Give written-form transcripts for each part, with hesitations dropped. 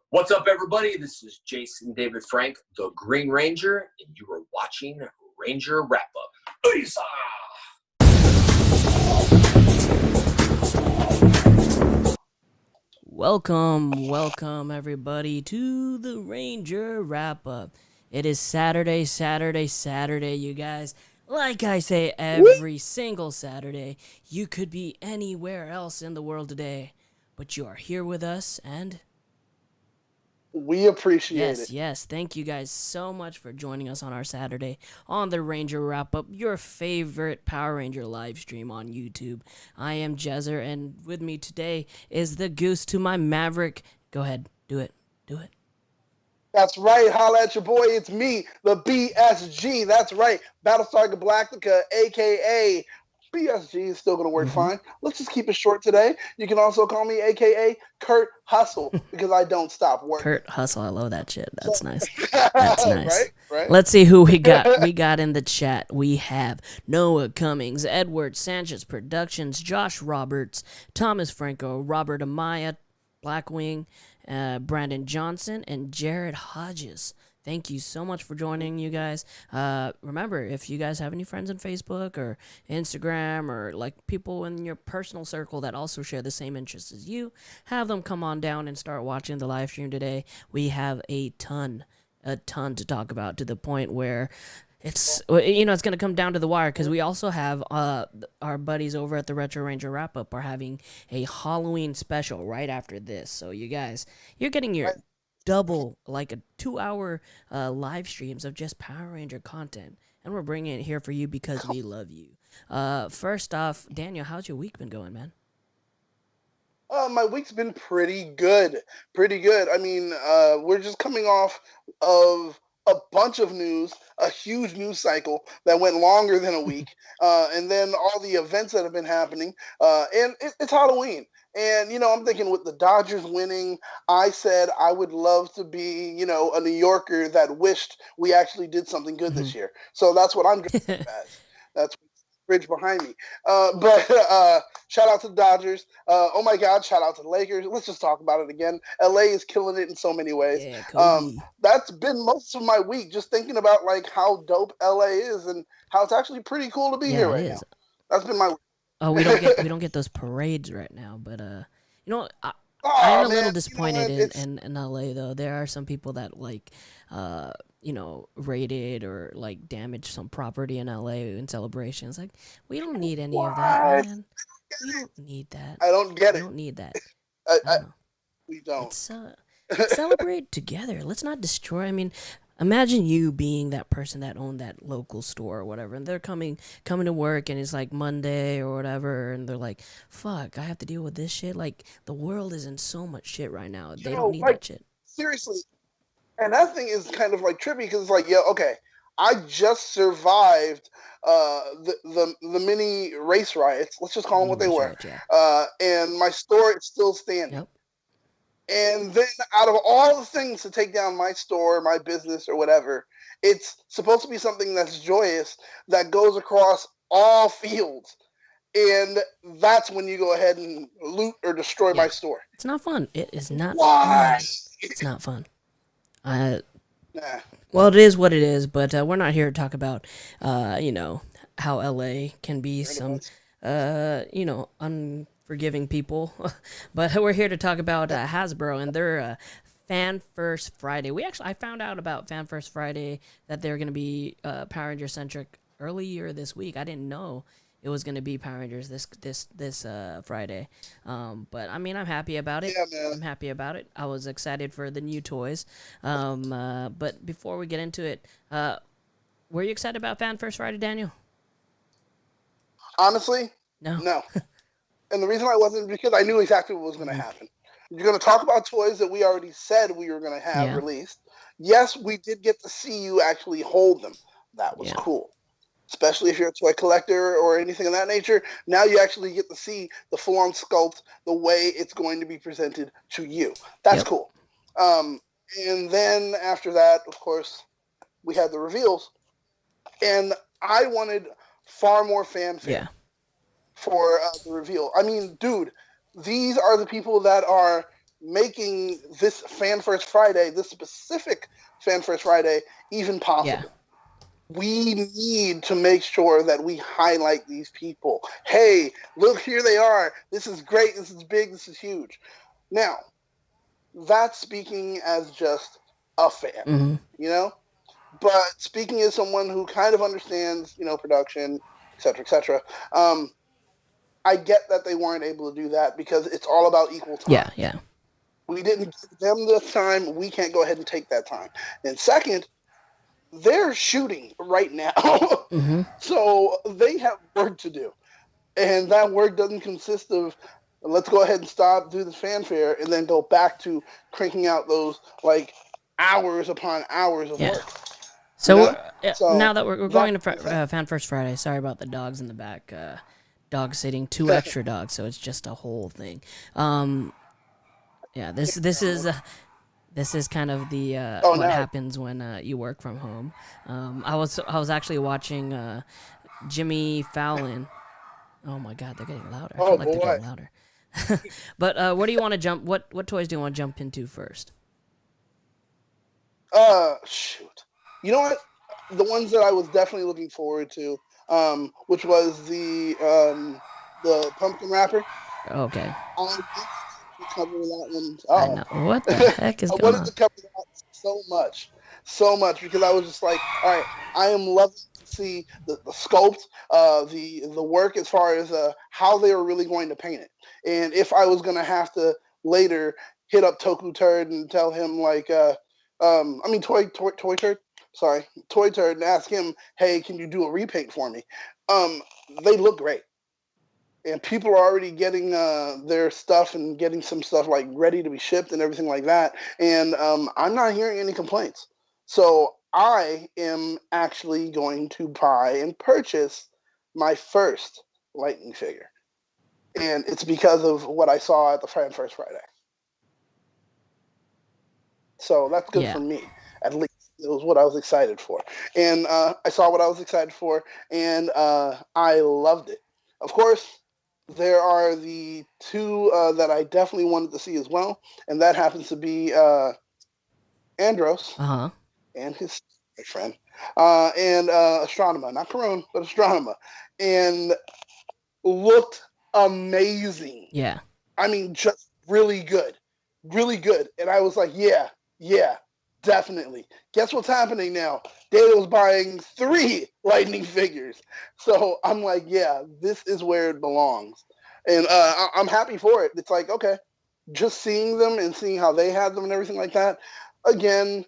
What's up, everybody? This is Jason David Frank, the Green Ranger, and you are watching Ranger Wrap Up. Isa! Welcome everybody to the Ranger Wrap Up. It is Saturday, you guys. Like I say every single Saturday, you could be anywhere else in the world today, but you are here with us, and we appreciate it. yes, thank you guys so much for joining us on our Saturday on the Ranger Wrap Up, your favorite Power Ranger live stream on YouTube. I am Jezer, and with me today is the goose to my Maverick. Go ahead, do it. That's right. Holla at your boy. It's me, the BSG. That's right. Battlestar Galactica, a.k.a. BSG is still going to work fine. Let's just keep it short today. You can also call me a.k.a. Kurt Hustle because I don't stop working. Kurt Hustle, I love that shit. That's nice. That's nice. Right? Let's see who we got. We got in the chat. We have Noah Cummings, Edward Sanchez Productions, Josh Roberts, Thomas Franco, Robert Amaya, Blackwing, Brandon Johnson, and Jared Hodges. Thank you so much for joining, you guys. Remember, if you guys have any friends on Facebook or Instagram or like people in your personal circle that also share the same interests as you, have them come on down and start watching the live stream today. We have a ton to talk about, to the point where it's going to come down to the wire, because we also have our buddies over at the Retro Ranger Wrap Up are having a Halloween special right after this. So you guys, you're getting your double, like a 2-hour live streams of just Power Ranger content, and we're bringing it here for you because we love you. First off, Daniel, how's your week been going, man? My week's been pretty good. I mean, we're just coming off of a bunch of news, a huge news cycle that went longer than a week, and then all the events that have been happening, and it's Halloween. And, I'm thinking with the Dodgers winning, I said I would love to be, a New Yorker that wished we actually did something good this year. So that's what I'm dressed up as. That's bridge behind me. But shout out to the Dodgers. Oh my God, shout out to the Lakers. Let's just talk about it again. LA is killing it in so many ways. Yeah, that's been most of my week, just thinking about like how dope LA is and how it's actually pretty cool to be here right now. That's been my week. Oh, we don't get those parades right now, but I'm a little disappointed in LA though. There are some people that like raided or like damaged some property in LA in celebrations. Like, we don't need any of that, man. We don't need that. I don't get it. We don't need that. We don't. Let's celebrate together. Let's not destroy. I mean, imagine you being that person that owned that local store or whatever, and they're coming to work, and it's like Monday or whatever, and they're like, fuck, I have to deal with this shit. Like, the world is in so much shit right now. They don't need that shit. Seriously. And that thing is kind of like trippy, because it's like, okay, I just survived the mini race riots. Let's just call them what they were. And my store is still standing. Yep. And then out of all the things to take down my store, my business, or whatever, it's supposed to be something that's joyous, that goes across all fields. And that's when you go ahead and loot or destroy my store. It's not fun. It is not fun. It's not fun. Well, it is what it is, but we're not here to talk about, how LA can be some, unforgiving people. But we're here to talk about Hasbro and their Fan First Friday. I found out about Fan First Friday that they're going to be Power Ranger centric earlier this week. I didn't know it was going to be Power Rangers this Friday. But I mean, I'm happy about it. Yeah, man. I'm happy about it. I was excited for the new toys. But before we get into it, were you excited about Fan First Friday, Daniel? Honestly, no. And the reason I wasn't, because I knew exactly what was going to happen. You're going to talk about toys that we already said we were going to have released. Yes, we did get to see you actually hold them. That was cool. Especially if you're a toy collector or anything of that nature. Now you actually get to see the full-on sculpt, the way it's going to be presented to you. That's cool. And then after that, of course, we had the reveals. And I wanted far more fanfare for the reveal. I mean, dude, these are the people that are making this Fan First Friday, this specific Fan First Friday, even possible. We need to make sure that we highlight these people. Hey, look, here they are. This is great. This is big. This is huge. Now, that's speaking as just a fan, you know? But speaking as someone who kind of understands, production, et cetera, I get that they weren't able to do that because it's all about equal time. Yeah. We didn't give them the time. We can't go ahead and take that time. And second, they're shooting right now. So they have work to do. And that work doesn't consist of, let's go ahead and stop, do the fanfare, and then go back to cranking out those, hours upon hours of work. So now that we're going to Fan First Friday, sorry about the dogs in the back. Dog sitting, 2 extra dogs, so it's just a whole thing. This is kind of the what happens when you work from home. I was actually watching Jimmy Fallon. Oh my God, they're getting louder. I feel like they're getting louder. But what do you want to jump? What toys do you want to jump into first? Shoot. You know what? The ones that I was definitely looking forward to, which was the pumpkin wrapper. Okay. Cover that one. I know. What the heck is going on? I wanted to cover that so much because I was just like, all right, I am loving to see the sculpt, the work as far as how they were really going to paint it, and if I was going to have to later hit up Toku Turd and tell him Toy Turd and ask him, hey, can you do a repaint for me? They look great. And people are already getting their stuff and getting some stuff ready to be shipped and everything like that. And I'm not hearing any complaints. So I am actually going to buy and purchase my first Lightning figure. And it's because of what I saw at the Fan First Friday. So that's good for me, at least. It was what I was excited for. And I saw what I was excited for, and I loved it. Of course, there are the 2 that I definitely wanted to see as well, and that happens to be Andros and his friend, and Astronema. Not Karun, but Astronema. And looked amazing. Yeah. I mean, just really good. Really good. And I was like, yeah, definitely. Guess what's happening now? Daniel's buying 3 Lightning figures. So I'm like, yeah, this is where it belongs. And I'm happy for it. It's like, okay, just seeing them and seeing how they had them and everything like that. Again,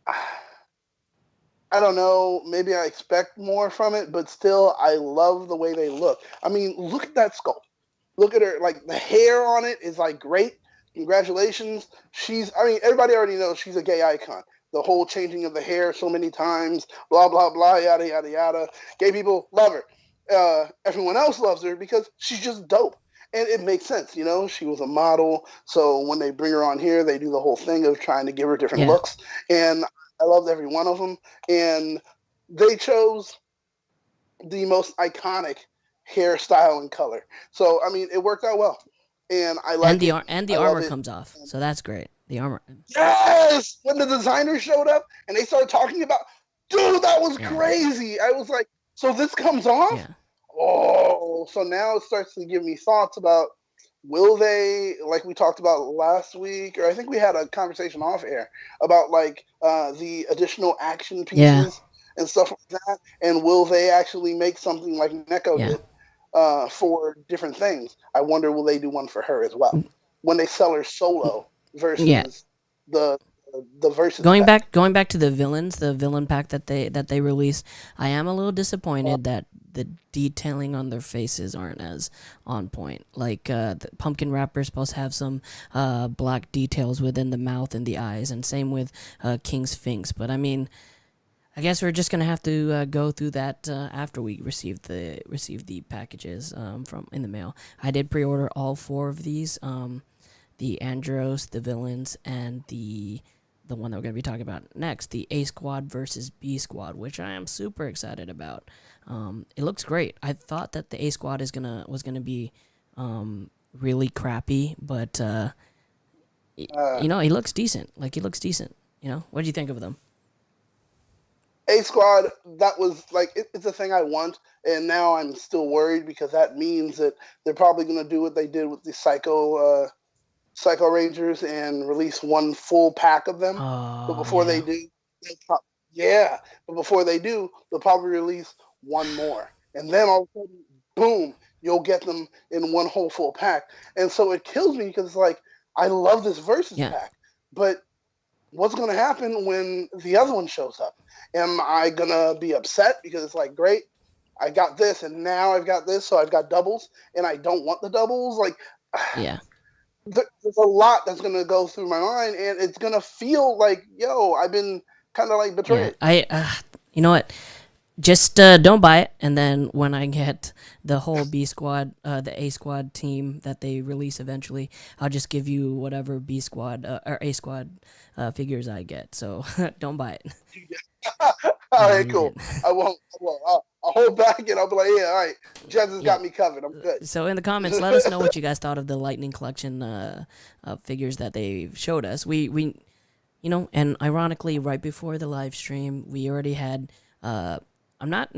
I don't know. Maybe I expect more from it, but still, I love the way they look. I mean, look at that sculpt. Look at her. The hair on it is great. Congratulations. Everybody already knows she's a gay icon. The whole changing of the hair so many times, blah, blah, blah, yada, yada, yada. Gay people love her. Everyone else loves her because she's just dope. And it makes sense, She was a model. So when they bring her on here, they do the whole thing of trying to give her different looks. And I loved every one of them. And they chose the most iconic hairstyle and color. So, it worked out well. And I like the armor comes off, so that's great. The armor. Yes, when the designers showed up and they started talking about, dude, that was crazy. I was like, so this comes off? Yeah. Oh, so now it starts to give me thoughts about, will they, like we talked about last week, or I think we had a conversation off air about the additional action pieces and stuff like that, and will they actually make something like Neko did? For different things. I wonder, will they do one for her as well when they sell her solo versus the versus going back to the villain pack that they released. I am a little disappointed that the detailing on their faces aren't as on point. The pumpkin wrapper is supposed to have some black details within the mouth and the eyes, and same with King Sphinx. But I guess we're just gonna have to go through that after we receive the packages from in the mail. I did pre-order all 4 of these: the Andros, the villains, and the one that we're gonna be talking about next, the A Squad versus B Squad, which I am super excited about. It looks great. I thought that the A Squad was gonna be really crappy, but He looks decent. Like, he looks decent. What do you think of them? A Squad, that was like it's a thing I want, and now I'm still worried because that means that they're probably going to do what they did with the Psycho Rangers and release one full pack of them. But Oh, before they yeah. do, yeah. But before they do, they'll probably release one more, and then all of a sudden, boom, you'll get them in one whole full pack. And so it kills me because it's like I love this versus Yeah. pack, but what's going to happen when the other one shows up? Am I going to be upset because it's like, great, I got this, and now I've got this, so I've got doubles, and I don't want the doubles? Like, Yeah. there's a lot that's going to go through my mind, and it's going to feel like, yo, I've been kind of like Yeah. betrayed. You know what? Just don't buy it, and then when I get the whole B Squad, the A Squad team that they release eventually, I'll just give you whatever B Squad or A Squad figures I get. So don't buy it. All I right, need cool. it. I won't. I'll hold back, and I'll be like, yeah, all right, Jez has Yeah. got me covered. I'm good. So in the comments, let us know what you guys thought of the Lightning Collection figures that they showed us. We and ironically, right before the live stream, we already had. I'm not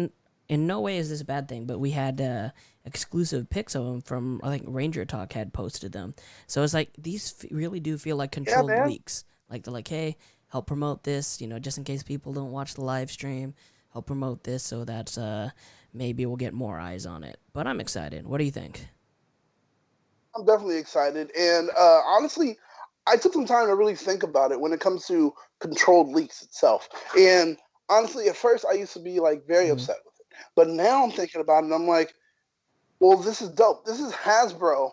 in no way is this a bad thing, but we had exclusive pics of them from, I think Ranger Talk had posted them. So it's like these really do feel like controlled man. leaks. Like, they're like, hey, help promote this, just in case people don't watch the live stream, help promote this so that maybe we'll get more eyes on it. But I'm excited. What do you think? I'm definitely excited, and honestly, I took some time to really think about it when it comes to controlled leaks itself. And honestly, at first, I used to be like very Mhm. upset with it, but now I'm thinking about it, and I'm like, well, this is dope. This is Hasbro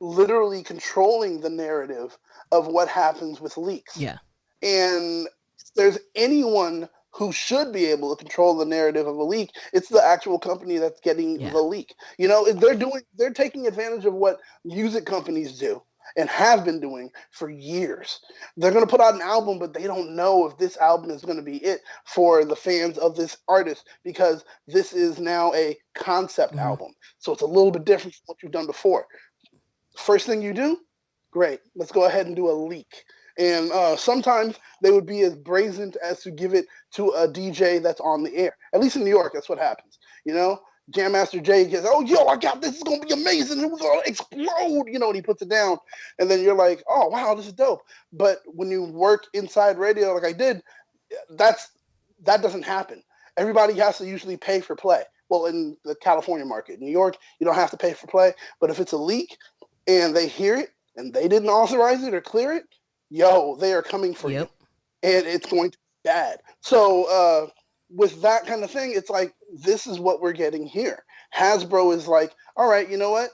literally controlling the narrative of what happens with leaks. Yeah. And if there's anyone who should be able to control the narrative of a leak, it's the actual company that's getting Yeah. the leak. They're taking advantage of what music companies do and have been doing for years. They're going to put out an album, but they don't know if this album is going to be it for the fans of this artist because this is now a concept Mhm. album. So it's a little bit different from what you've done before. First thing you do, great. Let's go ahead and do a leak. And sometimes they would be as brazen as to give it to a DJ that's on the air. At least in New York, that's what happens. Jam Master Jay gets, oh, yo, I got this. It's going to be amazing. It was going to explode, and he puts it down. And then you're like, oh, wow, this is dope. But when you work inside radio like I did, that doesn't happen. Everybody has to usually pay for play. Well, in the California market. In New York, you don't have to pay for play. But if it's a leak and they hear it and they didn't authorize it or clear it, yo, they are coming for you. Yep. And it's going to be bad. So with that kind of thing, it's like, this is what we're getting here. Hasbro is like, all right, you know what?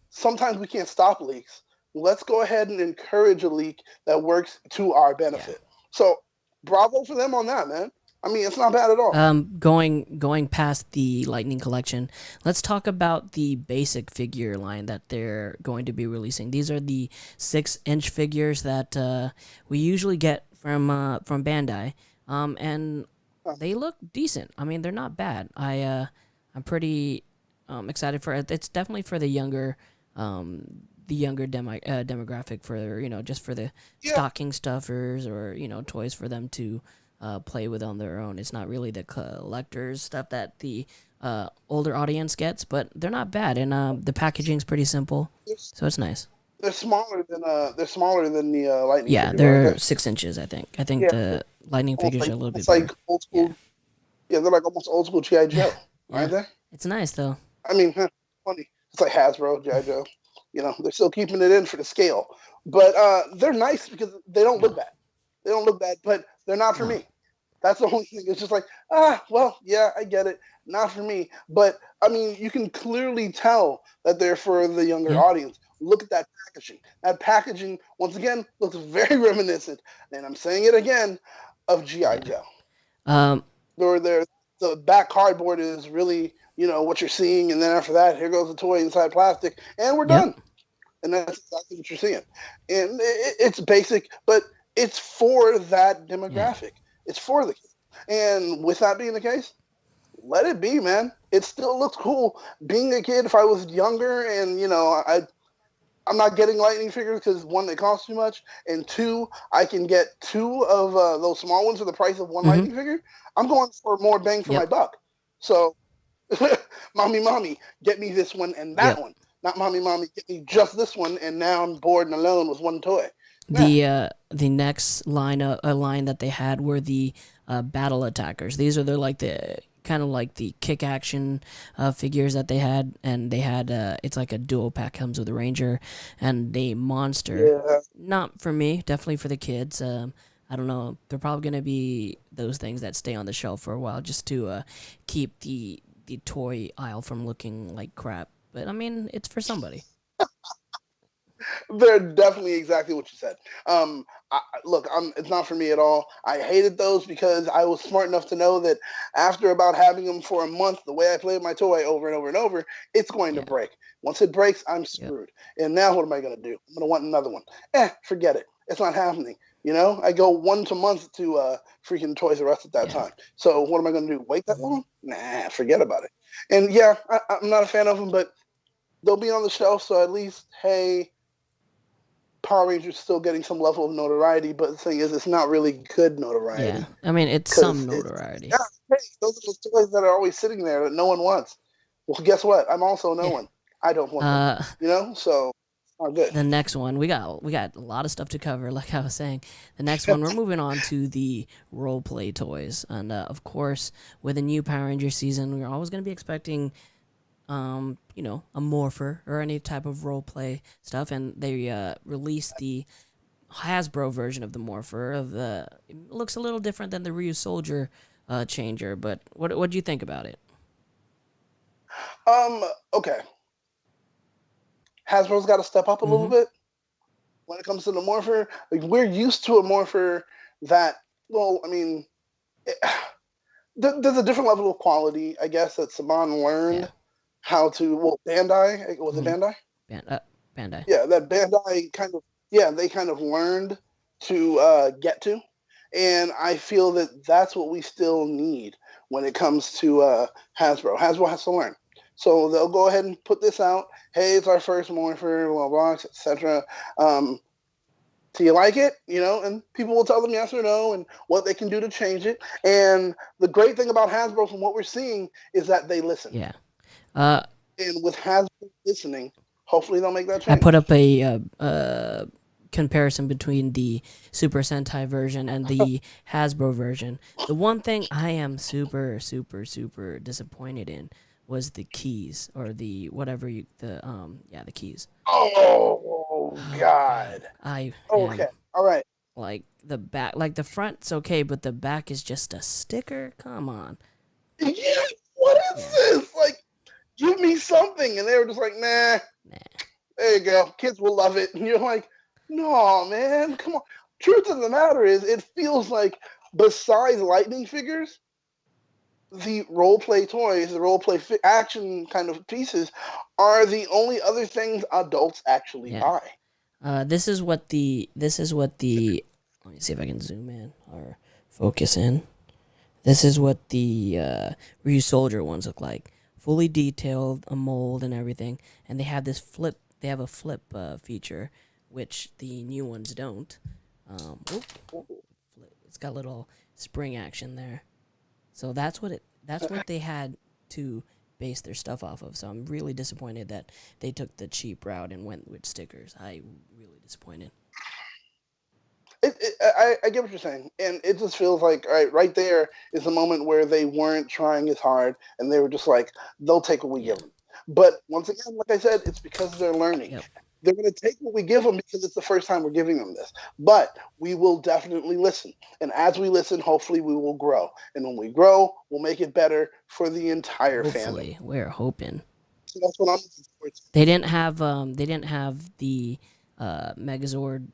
Sometimes we can't stop leaks. Let's go ahead and encourage a leak that works to our benefit. So bravo for them on that, man. I mean, it's not bad at all. Going past the Lightning Collection, let's talk about the basic figure line that they're going to be releasing. These are the 6-inch figures that we usually get from Bandai, and they look decent. I mean, they're not bad. I'm pretty excited for it. It's definitely for the younger demographic, for just for the stocking stuffers or toys for them to play with on their own. It's not really the collectors stuff that the older audience gets, but they're not bad, and the packaging's pretty simple, so it's nice. They're smaller than the Lightning. Yeah, figure, they're aren't 6 inches, I think. I think Yeah. the Lightning figures are a little bit It's like bigger. old school. Yeah, they're like almost old school G.I. Joe, aren't they? It's nice though. I mean, funny. It's like Hasbro, G.I. Joe. They're still keeping it in for the scale, but they're nice because they don't look bad. They don't look bad, but they're not for No. me. That's the only thing. It's just like, well, yeah, I get it. Not for me. But, I mean, you can clearly tell that they're for the younger Yeah. audience. Look at that packaging. That packaging, once again, looks very reminiscent, and I'm saying it again, of G.I. Joe. Or the back cardboard is really, what you're seeing, and then after that, here goes the toy inside plastic, and we're done. And that's exactly what you're seeing. And it's basic, but it's for that demographic. It's for the kids. And with that being the case, let it be, man. It still looks cool. Being a kid, if I was younger and, I'm not getting Lightning figures because one, they cost too much, and two, I can get two of those small ones for the price of one Mm-hmm. Lightning figure. I'm going for more bang for my buck. So, mommy, get me this one and that one. Not mommy, get me just this one, and now I'm bored and alone with one toy. The next line that they had were the battle attackers. These are the kind of like the kick action figures that they had, and they had it's like a duo pack, comes with a ranger and a monster. Yeah. Not for me, definitely for the kids. I don't know. They're probably gonna be those things that stay on the shelf for a while just to keep the toy aisle from looking like crap. But I mean, it's for somebody. They're definitely exactly what you said. Look, it's not for me at all. I hated those because I was smart enough to know that after about having them for a month, the way I played my toy over and over and over, it's going to break. Once it breaks, I'm screwed. And now what am I going to do? I'm going to want another one. Forget it. It's not happening. You know, I go 1 month to freaking Toys R Us at that time. So what am I going to do? Wait that long? Nah, forget about it. And yeah, I'm not a fan of them, but they'll be on the shelf. So at least, hey, Power Rangers still getting some level of notoriety, but the thing is, it's not really good notoriety. Yeah, I mean, it's some notoriety. Hey, those are the toys that are always sitting there that no one wants. Well, guess what? I'm also no one. I don't want them. You know, so not good. The next one, we got a lot of stuff to cover. Like I was saying, the next one, we're moving on to the role play toys, and of course, with a new Power Ranger season, we're always going to be expecting you know, a morpher or any type of role play stuff, and they released the Hasbro version of the morpher. It looks a little different than the Ryu Soldier changer, but what do you think about it? Okay. Hasbro's got to step up a little bit when it comes to the morpher. Like, we're used to a morpher that, well, I mean, there's a different level of quality, I guess, that Saban learned how to. Well, Bandai, was it Bandai? Bandai. Yeah, that Bandai they kind of learned to get to, and I feel that that's what we still need when it comes to Hasbro. Hasbro has to learn. So they'll go ahead and put this out. Hey, it's our first morpher, blah, blah, etc. Do you like it? You know, and people will tell them yes or no and what they can do to change it. And the great thing about Hasbro, from what we're seeing, is that they listen. Yeah. And with Hasbro listening, hopefully they'll make that change. I put up a comparison between the Super Sentai version and the Hasbro version. The one thing I am super, super, super disappointed in was the keys, or the keys. Oh God! Okay, all right. Like the back, like the front's okay, but the back is just a sticker. Come on. Yeah, what is this? Like, give me something, and they were just like, nah. There you go. Kids will love it, and you're like, no, man, come on. Truth of the matter is, it feels like besides Lightning figures, the role-play toys, the role-play action kind of pieces, are the only other things adults actually buy. This is what the let me see if I can zoom in or focus in. This is what the Ryu Soldier ones look like. Fully detailed, a mold and everything, and they have this flip. They have a flip feature, which the new ones don't. It's got a little spring action there. So that's what they had to base their stuff off of. So I'm really disappointed that they took the cheap route and went with stickers. I really disappointed. I get what you're saying, and it just feels like right there is a moment where they weren't trying as hard, and they were just like, they'll take what we give them. But once again, like I said, it's because they're learning. Yep. They're going to take what we give them because it's the first time we're giving them this. But we will definitely listen. And as we listen, hopefully we will grow. And when we grow, we'll make it better for the entire family. We're hoping. So that's what I'm looking forward to. They didn't have the Megazord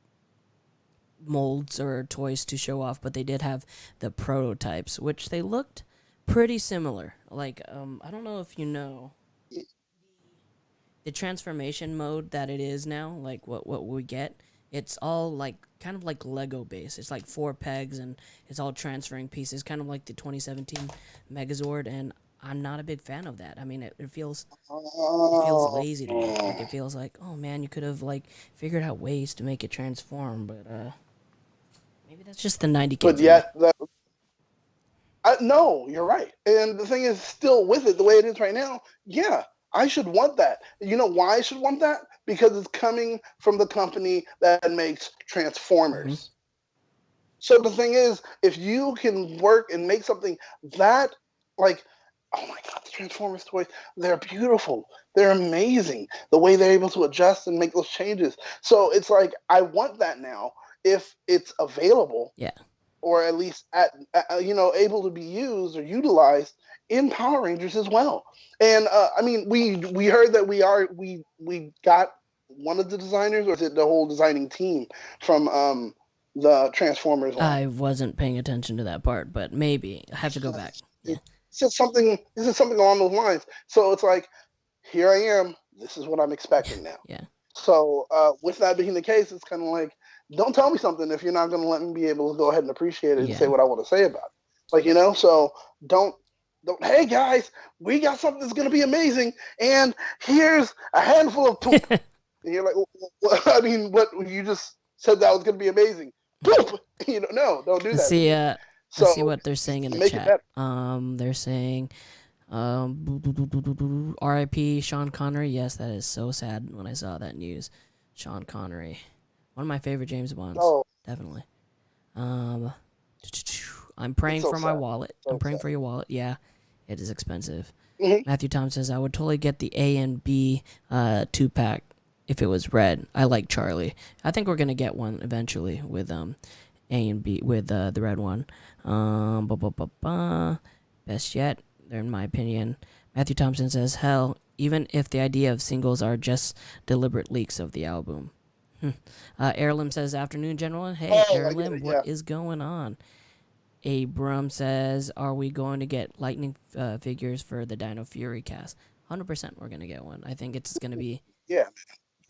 molds or toys to show off, but they did have the prototypes, which they looked pretty similar. Like, I don't know if you know the transformation mode that it is now, like what we get, it's all like kind of like Lego based. It's like 4 pegs and it's all transferring pieces, kind of like the 2017 Megazord. And I'm not a big fan of that. I mean, it feels lazy to me. Like it feels like, oh man, you could have like figured out ways to make it transform, but maybe that's just the 90 kids. But yet, no, you're right. And the thing is, still with it the way it is right now, yeah, I should want that. You know why I should want that? Because it's coming from the company that makes Transformers. Mm-hmm. So the thing is, if you can work and make something that, like, oh my God, the Transformers toys, they're beautiful. They're amazing. The way they're able to adjust and make those changes. So it's like, I want that now if it's available. Yeah. Or at least able to be used or utilized in Power Rangers as well. And I mean, we heard that we got one of the designers, or is it the whole designing team from the Transformers line? I wasn't paying attention to that part, but maybe I have to go back. Yeah. This is something along those lines. So it's like, here I am. This is what I'm expecting now. Yeah. So with that being the case, it's kind of like, don't tell me something if you're not going to let me be able to go ahead and appreciate it and say what I want to say about it. Like, so don't, hey guys, we got something that's going to be amazing, and here's a handful of poop. And you're like, well, I mean, what, you just said that was going to be amazing. Poop! No, don't do that. Let's see what they're saying in the chat. They're saying, R.I.P. Sean Connery. Yes, that is so sad when I saw that news. Sean Connery. One of my favorite James Bonds. Oh. Definitely. I'm praying for my wallet. I'm praying for your wallet. Yeah, it is expensive. Mm-hmm. Matthew Tom says, I would totally get the A and B 2-pack if it was red. I like Charlie. I think we're going to get one eventually with A and B, with the red one. Best yet, they're in my opinion. Matthew Thompson says, hell, even if the idea of singles are just deliberate leaks of the album. Heirloom says, afternoon, gentlemen. Hey, Heirloom, what is going on? Abram says, are we going to get Lightning figures for the Dino Fury cast? 100% we're going to get one. I think it's going to be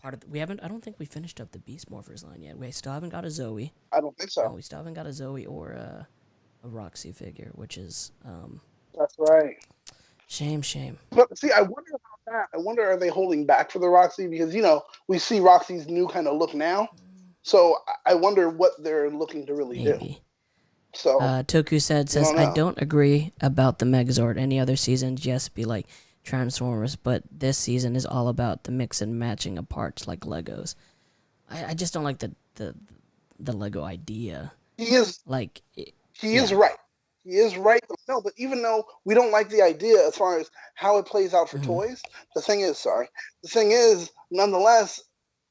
part of I don't think we finished up the Beast Morphers line yet. We still haven't got a Zoe. I don't think so. No, we still haven't got a Zoe or a Roxy figure, which is... That's right. Shame. But see, I wonder about that. I wonder, are they holding back for the Roxy? Because, we see Roxy's new kind of look now. So I wonder what they're looking to really do. So Toku says, I don't agree about the Megazord. Any other season, just be like Transformers, but this season is all about the mix and matching of parts like Legos. I just don't like the Lego idea. He is right. He is right. No, but even though we don't like the idea as far as how it plays out for toys, the thing is, nonetheless,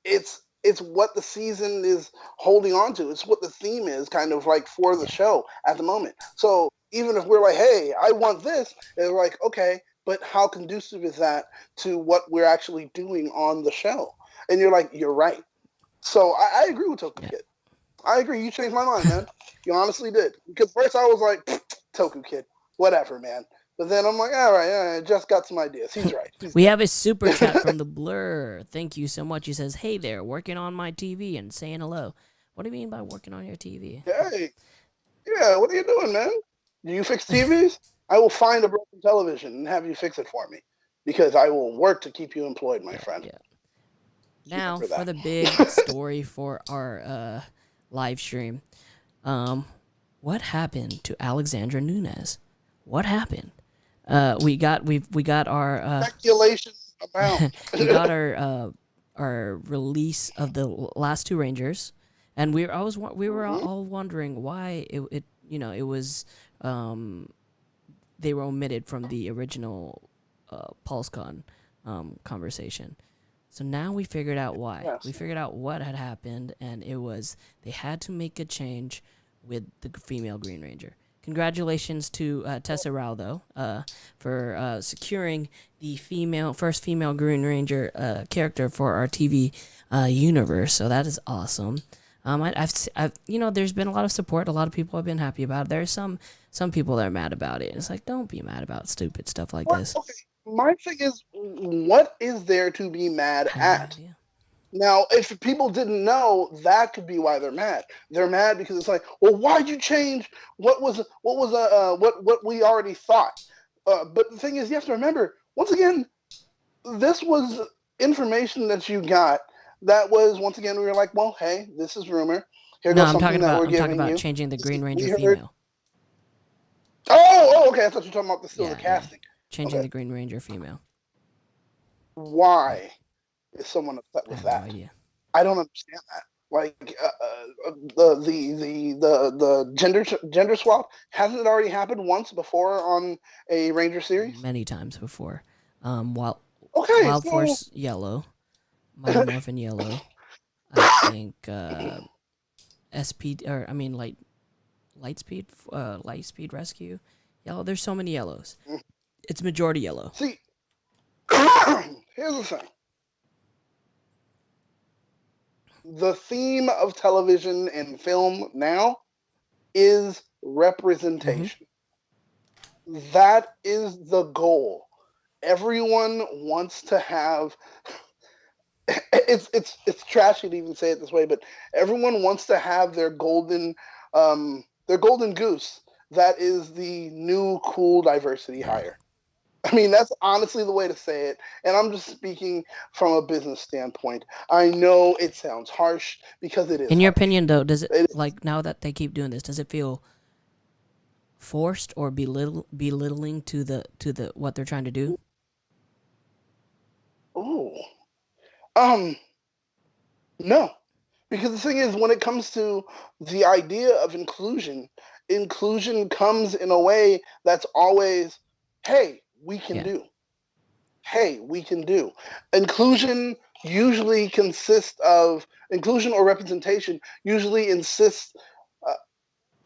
it's what the season is holding on to. It's what the theme is kind of like for the show at the moment. So even if we're like, hey, I want this, it's like, okay, but how conducive is that to what we're actually doing on the show? And you're like, you're right. So I agree with Toku Kid. I agree. You changed my mind, man. You honestly did. Because first I was like, Toku Kid, whatever, man. But then I'm like, all right, I just got some ideas. He's right. We have a super chat from the Blur. Thank you so much. He says, hey there, working on my TV and saying hello. What do you mean by working on your TV? Hey, yeah, what are you doing, man? Do you fix TVs? I will find a broken television and have you fix it for me. Because I will work to keep you employed, my friend. Yeah. Now, for the big story for our live stream. What happened to Alexandra Nunez? What happened? We got our speculation about we got our release of the last two Rangers, and we were all wondering why it was they were omitted from the original PulseCon conversation. So now we figured out why. Yes. We figured out what had happened, and it was they had to make a change with the female Green Ranger. Congratulations to Tessa Rao, though, for securing the first female Green Ranger character for our TV universe. So that is awesome. I've there's been a lot of support. A lot of people have been happy about it. There's some people that are mad about it. It's like, don't be mad about stupid stuff like this. Okay. My thing is, what is there to be mad at? Yeah. Now, if people didn't know, that could be why they're mad. They're mad because it's like, well, why'd you change what we already thought? But the thing is, you have to remember, once again, this was information that you got. That was, once again, we were like, well, hey, this is rumor. Here No, goes something that we're I'm talking giving about you. changing the Green We Ranger heard. female. Oh, okay. I thought you were talking about still the Yeah, casting. changing Okay. the Green Ranger female. Why is someone upset I with have that? no idea. I don't understand that. Like the gender swap, hasn't it already happened once before on a Ranger series? Many times before. Wild Okay, Wild so Force Yellow, Mighty Morphin Yellow. I think SP or I mean Light Speed Rescue Yellow. There's so many yellows. It's majority yellow. see, here's the thing. The theme of television and film now is representation. That is the goal. Everyone wants to have it's trashy to even say it this way, but everyone wants to have their golden goose that is the new cool diversity hire. I mean, that's honestly the way to say it. And I'm just speaking from a business standpoint. I know it sounds harsh because it is. In your harsh. opinion, though, does it like now that they keep doing this, does it feel forced or belittling to the what they're trying to do? Oh, no, because the thing is, when it comes to the idea of inclusion, inclusion comes in a way that's always, hey, we can do. Hey, we can do. Inclusion usually consists of inclusion or representation usually insists.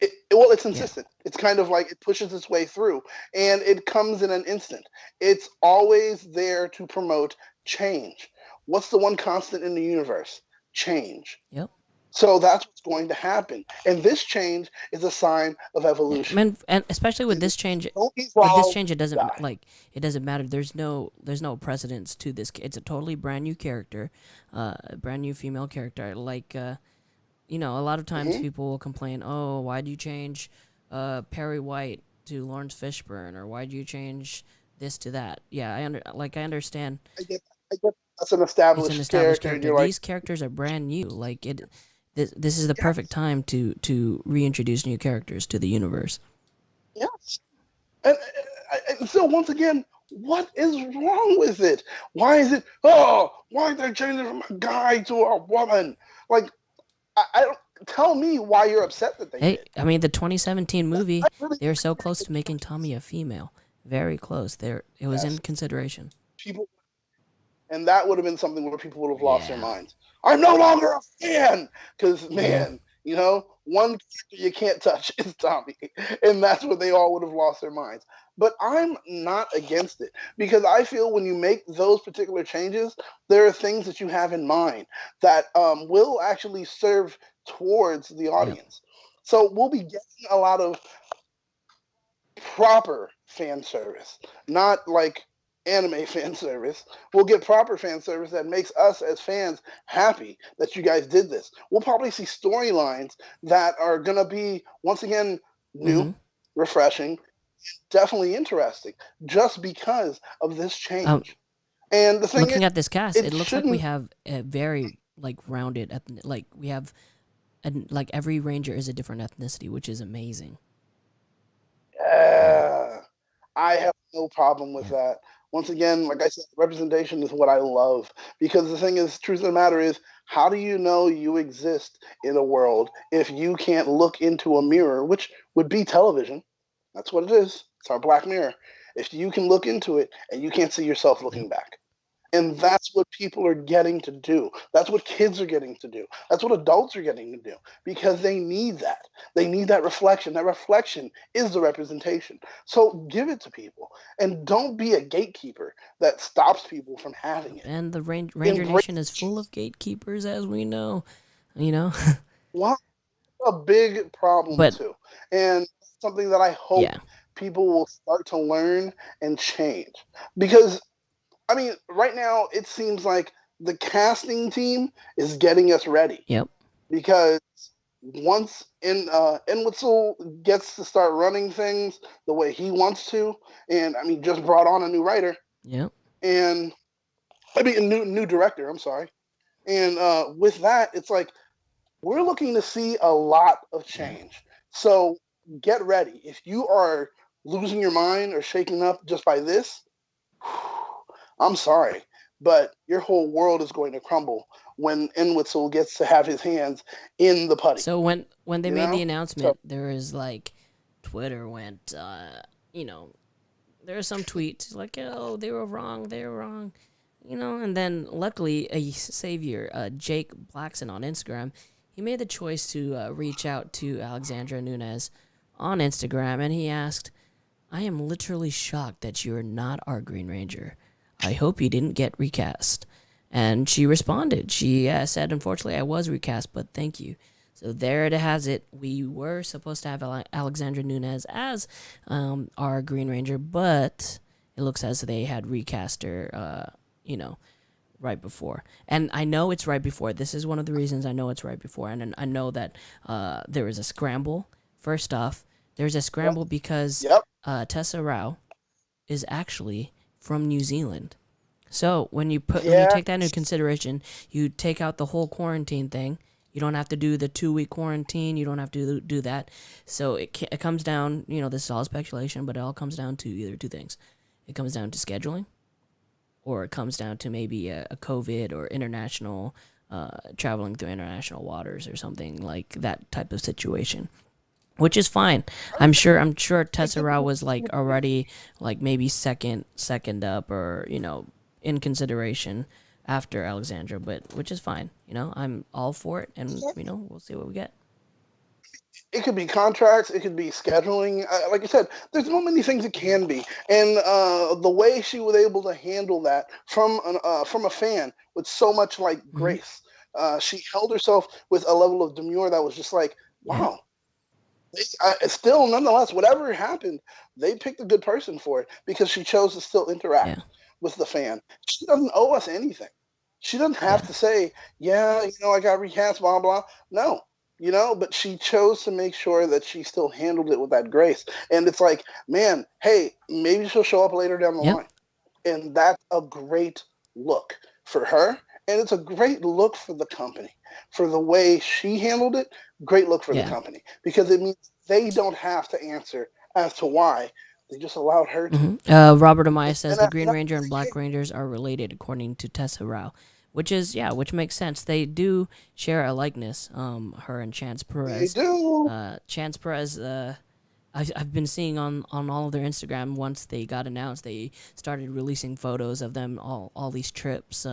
It's insistent. It's kind of like it pushes its way through, and it comes in an instant. It's always there to promote change. What's the one constant in the universe? Change. Yep. So that's what's going to happen, and this change is a sign of evolution. And especially with this change, it doesn't it doesn't matter. There's no precedence to this. It's a totally brand new character, a brand new female character. Like you know, a lot of times people will complain, "Oh, why do you change Perry White to Lawrence Fishburne, or why do you change this to that?" Yeah, I understand. I get that's an established character. These characters are brand new. Like it. This is the perfect time to reintroduce new characters to the universe. Yes. And so once again, what is wrong with it? Why is it? Oh, why are they changing from a guy to a woman? Like, I don't. Tell me why you're upset that they did. I mean, the 2017 movie, they were so close to making Tommy a female. Very close. It was in consideration. People, and that would have been something where people would have lost their minds. I'm no longer a fan because, man, you know, one character you can't touch is Tommy, and that's where they all would have lost their minds. But I'm not against it because I feel when you make those particular changes, there are things that you have in mind that will actually serve towards the audience. So we'll be getting a lot of proper fan service, not like anime fan service. We'll get proper fan service that makes us as fans happy that you guys did this. We'll probably see storylines that are going to be, once again, new, refreshing, definitely interesting, just because of this change. And the thing looking at this cast, it looks like we have a very rounded, we have, like every ranger is a different ethnicity, which is amazing. Yeah, I have no problem with that. Once again, like I said, representation is what I love because the thing is, truth of the matter is, how do you know you exist in a world if you can't look into a mirror, which would be television? That's what it is. It's our black mirror. If you can look into it and you can't see yourself looking back. And that's what people are getting to do. That's what kids are getting to do. That's what adults are getting to do because they need that. They need that reflection. That reflection is the representation. So give it to people and don't be a gatekeeper that stops people from having it. And the Ranger Nation is full of gatekeepers, as we know. You know? Well, a big problem too. And something that I hope people will start to learn and change. Because I mean, right now, it seems like the casting team is getting us ready. Yep. Because once Inwitzel gets to start running things the way he wants to, and I mean, just brought on a new writer, Yep. and I mean, a new director. I'm sorry, and with that, it's like we're looking to see a lot of Yeah. change. So get ready. If you are losing your mind or shaking up just by this, I'm sorry, but your whole world is going to crumble when Enwitzel gets to have his hands in the putty. So when they You made the know? So announcement, there was like Twitter went, you know, there were some tweets like, "Oh, they were wrong, they were wrong," you know. And then luckily, a savior, Jake Blackson on Instagram, he made the choice to reach out to Alexandra Nunez on Instagram, and he asked, "I am literally shocked that you are not our Green Ranger. I hope you didn't get recast." And she responded. She said, "Unfortunately, I was recast, but thank you." So there it has it. We were supposed to have Alexandra Nunez as our Green Ranger, but it looks as they had recast her, right before. And I know it's right before. This is one of the reasons I know it's right before. And I know that there was a scramble. First off, there's a scramble because yep. Tessa Rao is actually from New Zealand. So when you Yeah. take that into consideration, you take out the whole quarantine thing. You don't have to do the 2-week quarantine. You don't have to do that. So it comes down. This is all speculation, but it all comes down to either two things. It comes down to scheduling, or it comes down to maybe a COVID or international traveling through international waters or something like that type of situation. Which is fine. I'm sure Tessa Rao was like already like maybe second up, or in consideration after Alexandra, but which is fine. I'm all for it, and we'll see what we get. It could be contracts. It could be scheduling. Like you said, there's so many things it can be, and the way she was able to handle that from a fan with so much like Mm-hmm. grace, she held herself with a level of demure that was just like, Yeah. wow. Still, nonetheless, whatever happened, they picked a good person for it because she chose to still interact Yeah. with the fan. She doesn't owe us anything. She doesn't have Yeah. to say, yeah, I got recast, blah, blah. No, but she chose to make sure that she still handled it with that grace. And it's like, man, hey, maybe she'll show up later down the Yep. line. And that's a great look for her. And it's a great look for the company. For the way she handled it, great look for the Yeah. company. Because it means they don't have to answer as to why. They just allowed her to. Mm-hmm. Robert Amaya says And the that- Green that- Ranger and Black Rangers are related according to Tessa Rao, which makes sense. They do share a likeness. Her and Chance they Perez. do. Chance Perez. I've been seeing on all of their Instagram. Once they got announced, they started releasing photos of them all these trips.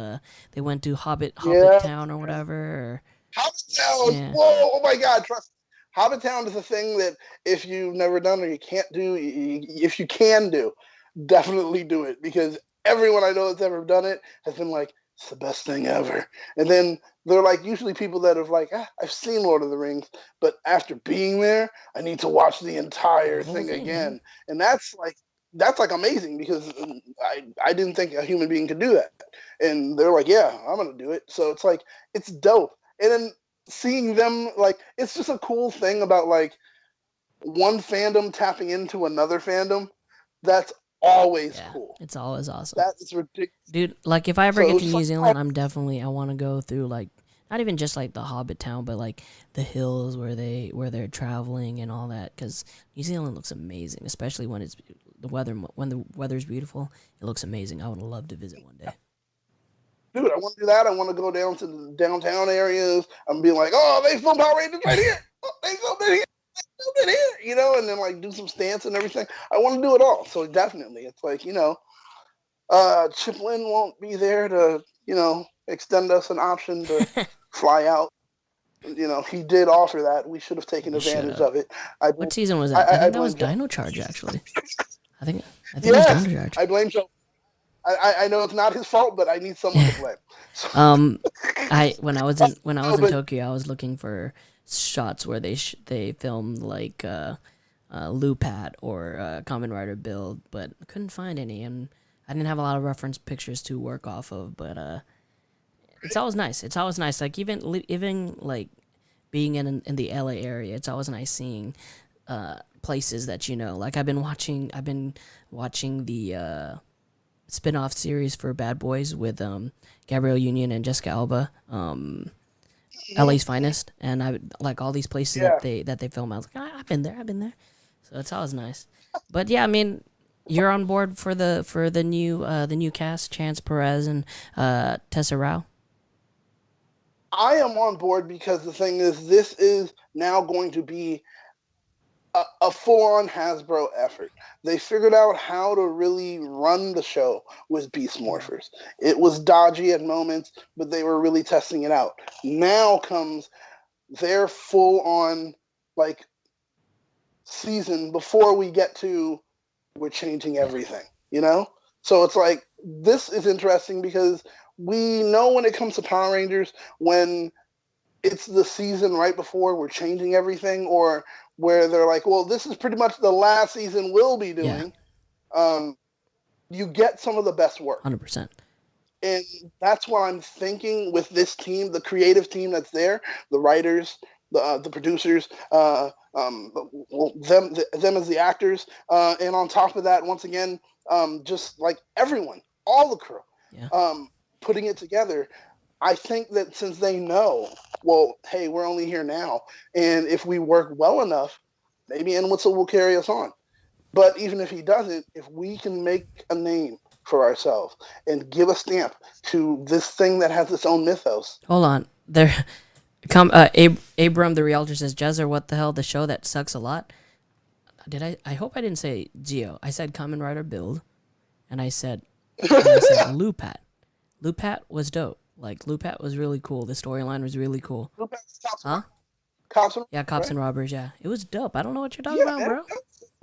They went to Hobbit Yeah. Town or whatever. Or, Hobbit Town. Yeah. Whoa! Oh my God! Trust. Hobbit Town is a thing that if you've never done or you can't do, if you can do, definitely do it because everyone I know that's ever done it has been like, it's the best thing ever. And then they're like usually people that have like, I've seen Lord of the Rings, but after being there, I need to watch the entire The whole thing thing, again. And that's like amazing because I didn't think a human being could do that. And they're like, yeah, I'm gonna do it. So it's like it's dope. And then seeing them like it's just a cool thing about like one fandom tapping into another fandom. That's always Yeah, cool. it's always awesome. That is ridiculous. Dude, like if I ever So get it's to New like- Zealand, I want to go through like not even just like the Hobbit Town, but like the hills where they're traveling and all that. Because New Zealand looks amazing, especially when when the weather's beautiful. It looks amazing. I would love to visit one day. Dude, I want to do that. I want to go down to the downtown areas. I'm being like, oh, they filmed Power Rangers right here. Oh, they filmed it here. They filmed it here. And then like do some stance and everything. I want to do it all. So definitely, it's like Chip Lynn won't be there to extend us an option to fly out. He did offer that. We should have taken We advantage should've. of it. What season was that? I think that was blame Joe. Dino Charge actually. I think it was Yes, Dino Charge. I blame Joe. I know it's not his fault, but I need someone to blame. So, When I was in but- Tokyo, I was looking for shots where they filmed like Lupat or Kamen Rider build, but I couldn't find any, and I didn't have a lot of reference pictures to work off of. But it's always nice. It's always nice. Like even like being in the LA area, it's always nice seeing places that like I've been watching the spin-off series for Bad Boys with Gabrielle Union and Jessica Alba, LA's Finest, and I like all these places Yeah. that they film. I was like, I've been there, so it's always nice. But yeah, I mean, you're on board for the new cast, Chance Perez and Tessa Rao. I am on board because the thing is, this is now going to be a full-on Hasbro effort. They figured out how to really run the show with Beast Morphers. It was dodgy at moments, but they were really testing it out. Now comes their full-on like season before we get to we're changing everything, So it's like, this is interesting because we know when it comes to Power Rangers, when it's the season right before we're changing everything, or where they're like, well, this is pretty much the last season we'll be doing, you get some of the best work. 100%. And that's what I'm thinking with this team, the creative team that's there, the writers, the producers, them as the actors, and on top of that, once again, just like everyone, all the crew, putting it together. I think that since they know, well, hey, we're only here now, and if we work well enough, maybe Enwitzel will carry us on. But even if he doesn't, if we can make a name for ourselves and give a stamp to this thing that has its own mythos. Hold on, there. Abram the Realtor says, Jezzer, what the hell? The show that sucks a lot. I hope I didn't say Geo. I said Kamen Rider Build, and I said Lupat. Lupat was dope. Like, Lupat was really cool. The storyline was really cool. Huh? Cops and Cops and Robbers, yeah. It was dope. I don't know what you're talking about, bro.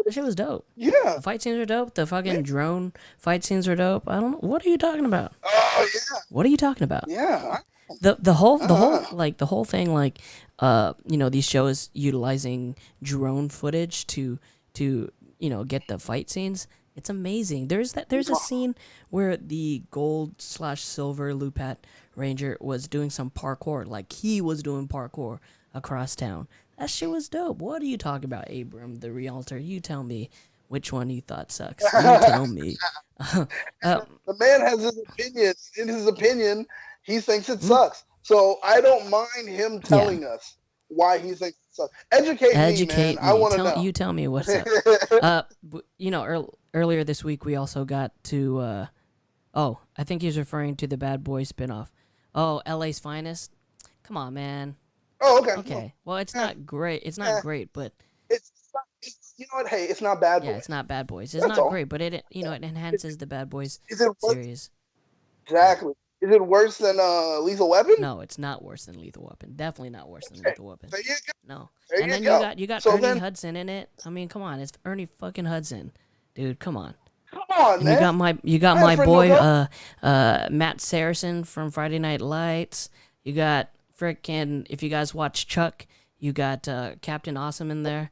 That shit was dope. Yeah. The fight scenes were dope. The fucking drone fight scenes were dope. I don't know. What are you talking about? Oh, yeah. What are you talking about? Yeah. The whole thing, like, these shows utilizing drone footage to get the fight scenes. It's amazing. There's a scene where the gold/silver Lupat Ranger was doing some parkour, like he was doing parkour across town. That shit was dope. What are you talking about, Abram the Realtor? You tell me which one you thought sucks. You tell me. The man has his opinion. In his opinion, he thinks it sucks. So I don't mind him telling us why he thinks it sucks. Educate me, man. I want to know. You tell me what's up. Earlier this week we also got to. I think he's referring to the Bad Boys spinoff. Oh, LA's Finest. Come on, man. Oh, okay. Okay. Well, it's not great. It's not great, but it's you know what? Hey, it's not Bad Boys. Yeah, it's not Bad Boys. It's not great, but it enhances the Bad Boys series. Exactly. Is it worse than Lethal Weapon? No, it's not worse than Lethal Weapon. Definitely not worse than Lethal Weapon. There you go. No. There and then you got Ernie Hudson in it. I mean, come on, it's Ernie fucking Hudson, dude. Come on. Come on, and man. You got my boy Matt Saracen from Friday Night Lights. You got frickin', if you guys watch Chuck, you got Captain Awesome in there.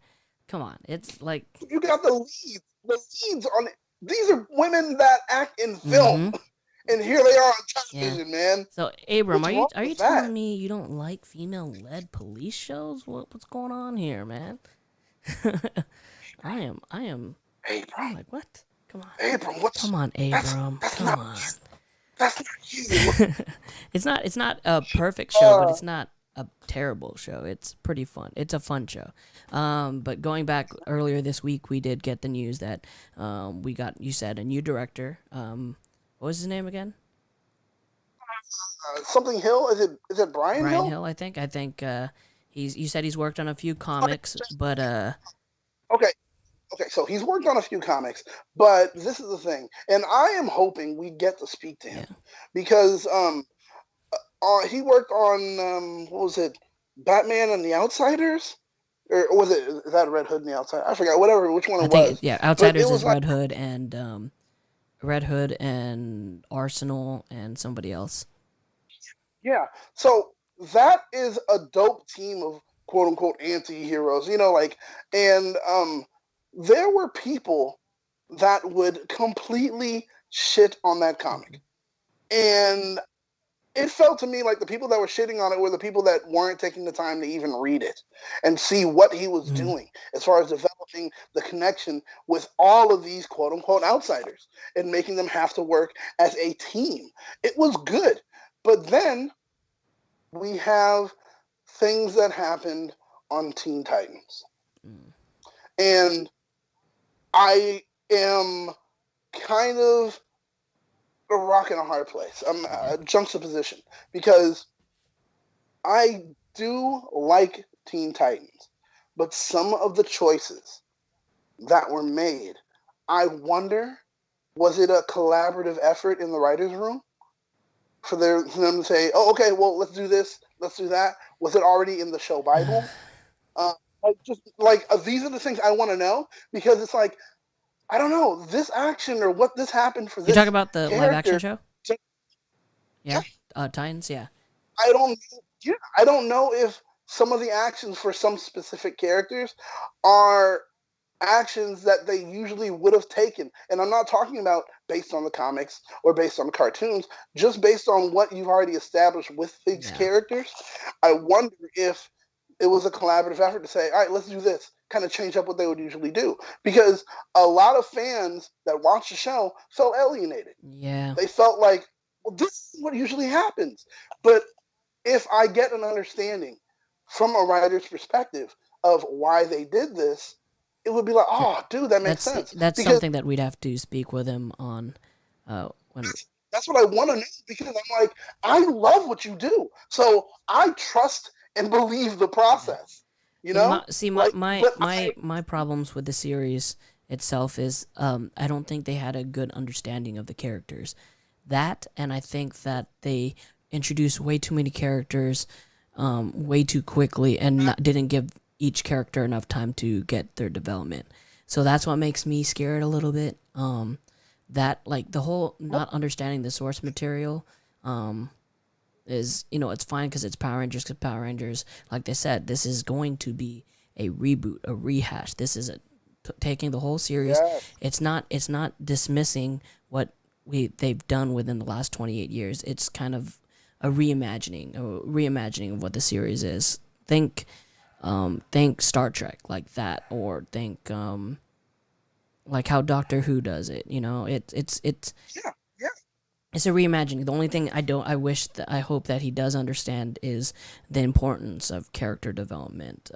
Come on, it's like you got the leads. The leads on it. These are women that act in film. And here they are on television, man. So, Abram, are you telling me you don't like female-led police shows? What's going on here, man? I am. Abram. I'm like, what? Come on. Abram, Come on, Abram. Come on. That's not you. It's not a perfect show, but it's not a terrible show. It's pretty fun. It's a fun show. But going back earlier this week, we did get the news that we got, you said, a new director. What was his name again? Something Hill? Is it Brian Hill? Brian Hill, I think. You said he's worked on a few comics, but Okay, so he's worked on a few comics, but this is the thing, and I am hoping we get to speak to him because he worked on what was it, Batman and the Outsiders, or was it, is that Red Hood and the Outsider? I forgot, which one it was. Yeah, Outsiders is Red Hood and Arsenal and somebody else. Yeah, so that is a dope team of quote unquote anti-heroes, and there were people that would completely shit on that comic. And it felt to me like the people that were shitting on it were the people that weren't taking the time to even read it and see what he was Mm. doing as far as developing the connection with all of these quote unquote outsiders and making them have to work as a team. It was good. But then we have things that happened on Teen Titans. Mm. And I am kind of a rock and a hard place. I'm Yeah. a juxtaposition because I do like Teen Titans, but some of the choices that were made, I wonder, was it a collaborative effort in the writers' room for them to say, "Oh, okay, well, let's do this, let's do that." Was it already in the show Bible? Uh, these are the things I want to know because it's like I don't know this action or what this happened for You talk this about the live action character. show? Yeah, Yeah. Titans. Yeah. I don't. Yeah, I don't know if some of the actions for some specific characters are actions that they usually would have taken. And I'm not talking about based on the comics or based on the cartoons, just based on what you've already established with these Yeah. characters. I wonder if it was a collaborative effort to say, all right, let's do this, kind of change up what they would usually do. Because a lot of fans that watch the show felt alienated. Yeah. They felt like, well, this is what usually happens. But if I get an understanding from a writer's perspective of why they did this, it would be like, Yeah. oh, dude, that makes sense. That's Because something that we'd have to speak with him on. When that's what I want to know. Because I'm like, I love what you do, so I trust and believe the yeah. process. You know, like, but My problems with the series itself is I don't think they had a good understanding of the characters. That, and I think that they introduced way too many characters way too quickly and didn't give each character enough time to get their development. So that's what makes me scared a little bit. That like the whole not understanding the source material is, it's fine because it's Power Rangers. Because Power Rangers, like they said, this is going to be a reboot, a rehash. This is taking the whole series. yeah, It's not dismissing what they've done within the last 28 years. It's kind of a reimagining of what the series is. Think Star Trek like that, or think like how Doctor Who does it. It's yeah, yeah. it's a reimagining. The only thing I hope that he does understand is the importance of character development.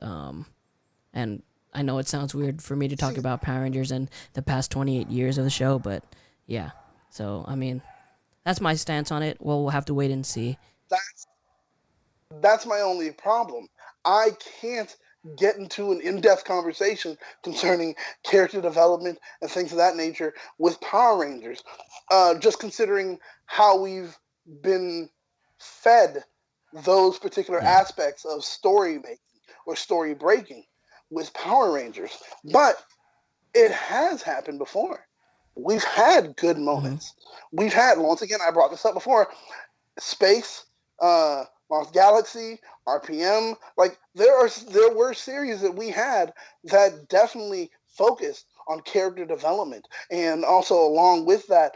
And I know it sounds weird for me to talk about Power Rangers and the past 28 years of the show, but yeah. So I mean, that's my stance on it. Well, we'll have to wait and see. That's that's my only problem. I can't get into an in-depth conversation concerning character development and things of that nature with Power Rangers. Just considering how we've been fed those particular Yeah. aspects of story making or story breaking with Power Rangers. But it has happened before. We've had good Hmm. moments. We've had, once again, I brought this up before, Space, Lost Galaxy, RPM. Like there were series that we had that definitely focused on character development, and also along with that,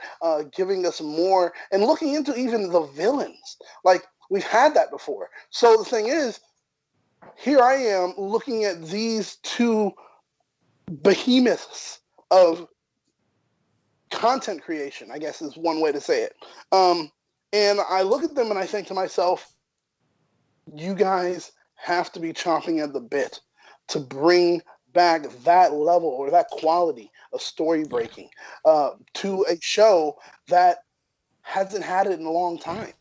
giving us more and looking into even the villains. Like we've had that before. So the thing is, here I am looking at these two behemoths of content creation, I guess is one way to say it. And I look at them and I think to myself, you guys have to be chomping at the bit to bring back that level or that quality of story Yeah. breaking to a show that hasn't had it in a long Yeah. time.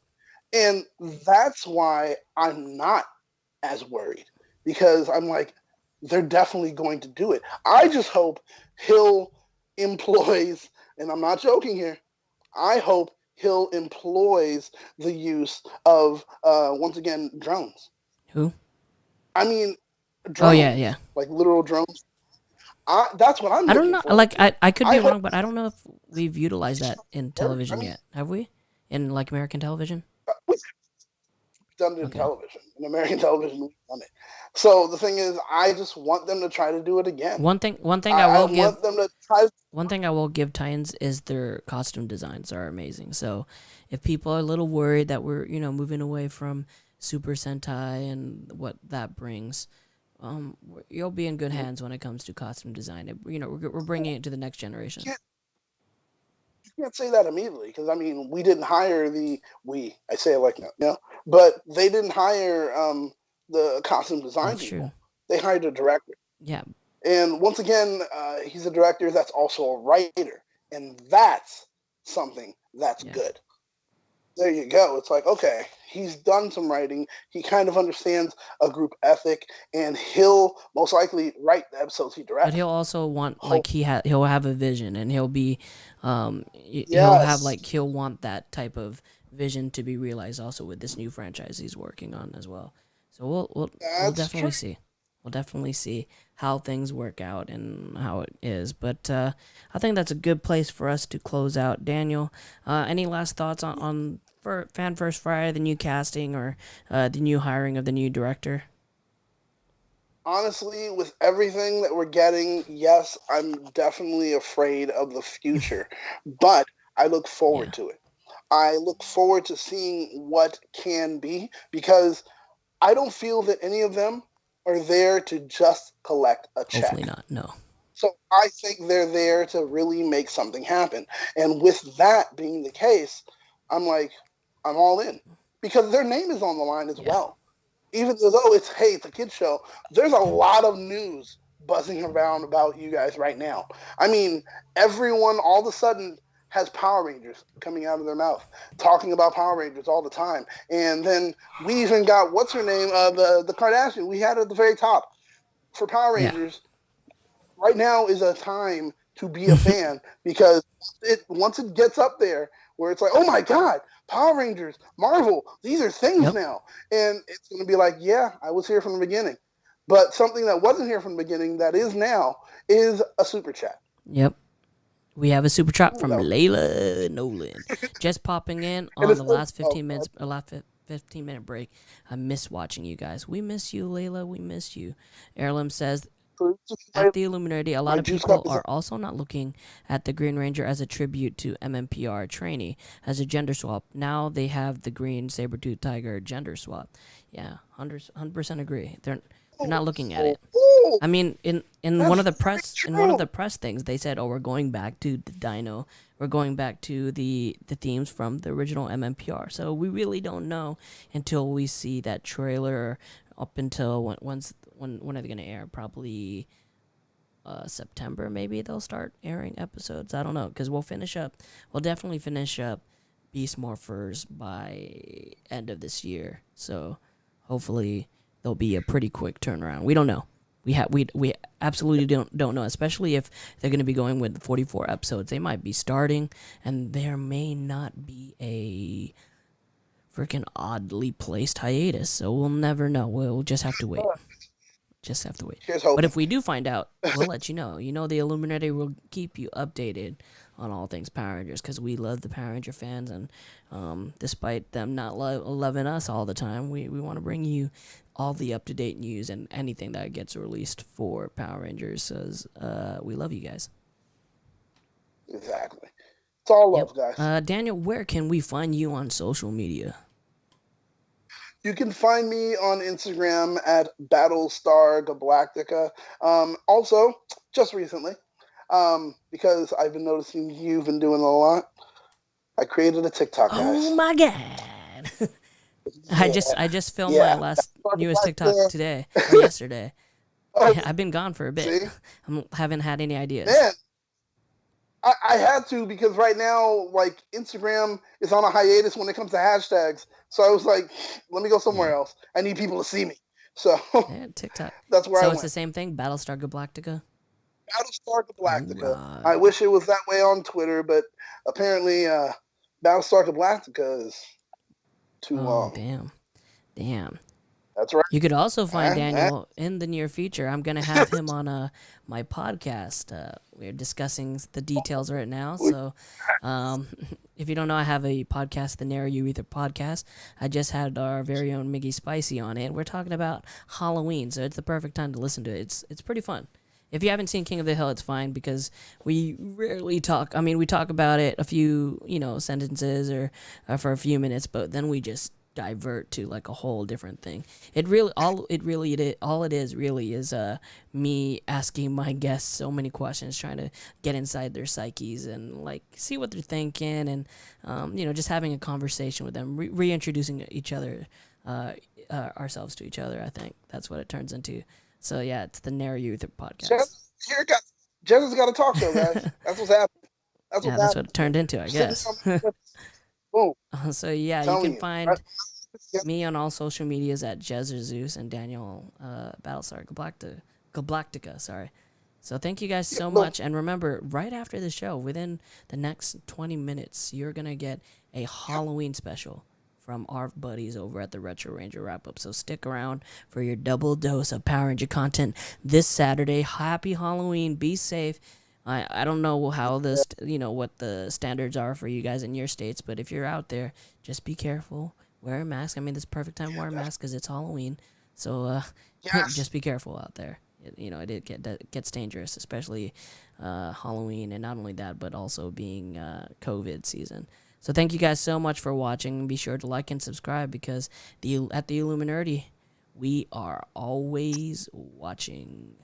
And that's why I'm not as worried because I'm like, they're definitely going to do it. I just hope Hill employs, and I'm not joking here, I hope Hill employs the use of, once again, drones. Who? I mean, Oh yeah, yeah. drones, like literal drones. That's what I'm I don't looking know. forward Like to. I could be I hope. wrong, but I don't know if we've utilized that in I television mean, yet. Have we? In like American television? we done it in Okay. television. In American television, we've done it. So the thing is, I just want them to try to do it again. One thing I want them to try. One thing I will give Titans is their costume designs are amazing. So if people are a little worried that we're, moving away from Super Sentai and what that brings, you'll be in good hands when it comes to costume design. We're bringing it to the next generation. You can't say that immediately because I mean we didn't hire I say it like that, but they didn't hire the costume design That's people. true. They hired a director. Yeah. And once again, he's a director that's also a writer, and that's something that's good. There you go. It's like, okay, he's done some writing. He kind of understands a group ethic, and he'll most likely write the episodes he directs. But he'll also want he'll have a vision, and he'll be he'll want that type of vision to be realized also with this new franchise he's working on as well. So we'll definitely see. We'll definitely see how things work out and how it is. But I think that's a good place for us to close out. Daniel, any last thoughts on Fan First Friday, the new casting, or the new hiring of the new director? Honestly, with everything that we're getting, yes, I'm definitely afraid of the future. But I look forward to it. I look forward to seeing what can be, because I don't feel that any of them are there to just collect a check. Hopefully not, no. So I think they're there to really make something happen. And with that being the case, I'm all in. Because their name is on the line as well. Even though it's a kid's show, there's a lot of news buzzing around about you guys right now. I mean, everyone all of a sudden has Power Rangers coming out of their mouth, talking about Power Rangers all the time. And then we even got, what's her name, the Kardashian we had at the very top for Power Rangers. Right now is a time to be a fan, because once it gets up there where it's like, oh my God, Power Rangers, Marvel, these are things now. And it's going to be like, yeah, I was here from the beginning. But something that wasn't here from the beginning that is now is a super chat. Yep. We have a super chat from Layla Nolan. Just popping in on the last 15 minutes, 15-minute break. I miss watching you guys. We miss you, Layla. We miss you. Heirloom says, at the Illuminerdi, a lot of people are also not looking at the Green Ranger as a tribute to MMPR trainee, as a gender swap. Now they have the green saber-tooth tiger gender swap. Yeah, 100% agree. They're not looking at it. I mean, in one of the press things, they said, "Oh, we're going back to the Dino. We're going back to the themes from the original MMPR." So we really don't know until we see that trailer. Up until when are they gonna air? Probably September. Maybe they'll start airing episodes. I don't know, because we'll definitely finish up Beast Morphers by end of this year. So hopefully there'll be a pretty quick turnaround. We don't know. We absolutely don't know, especially if they're going to be going with 44 episodes. They might be starting, and there may not be a freaking oddly placed hiatus. So we'll never know. We'll just have to wait. But if we do find out, we'll let you know. You know, the Illuminerdi will keep you updated on all things Power Rangers, because we love the Power Ranger fans, and despite them not loving us all the time, we want to bring you all the up-to-date news and anything that gets released for Power Rangers, says we love you guys. Exactly. It's all love, guys. Daniel, where can we find you on social media? You can find me on Instagram at Battlestar Galactica. Also, just recently, because I've been noticing you've been doing a lot, I created a TikTok, guys. Oh my God. I just filmed my newest TikTok today or yesterday. I've been gone for a bit. I haven't had any ideas. Man, I had to, because right now, like, Instagram is on a hiatus when it comes to hashtags. So I was like, let me go somewhere else. I need people to see me. So TikTok. That's where I went. So it's the same thing, Battlestar Galactica? Battlestar Galactica. I wish it was that way on Twitter, but apparently Battlestar Galactica is too long. Damn. That's right. You could also find Daniel in the near future. I'm going to have him on my podcast. We're discussing the details right now. So If you don't know, I have a podcast, the Narrow Urethra Podcast. I just had our very own Miggy Spicy on it. We're talking about Halloween, so it's the perfect time to listen to it. It's pretty fun. If you haven't seen King of the Hill, it's fine because we rarely talk. I mean, we talk about it a few, sentences or for a few minutes, but then we just divert to like a whole different thing. All it is really is me asking my guests so many questions, trying to get inside their psyches and like see what they're thinking, and just having a conversation with them, reintroducing each other, ourselves to each other. I think that's what it turns into. So yeah, it's the Narrow Urethra Podcast. Jez has got a talk show, guys. That's what's happening. That's what it turned into, I guess. Boom. So yeah, you can find me on all social medias at Zeus and Daniel Battlestar Galactica. Sorry. So thank you guys so much, and remember, right after the show, within the next 20 minutes, you're gonna get a Halloween special from our buddies over at the Retro Ranger Wrap Up. So stick around for your double dose of Power Ranger content this Saturday. Happy Halloween. Be safe. I don't know how what the standards are for you guys in your states, but if you're out there, just be careful. Wear a mask. I mean, this is the perfect time to wear a mask because it's Halloween. So just be careful out there. It gets dangerous, especially Halloween, and not only that, but also being COVID season. So thank you guys so much for watching. Be sure to like and subscribe because at the Illuminerdi, we are always watching.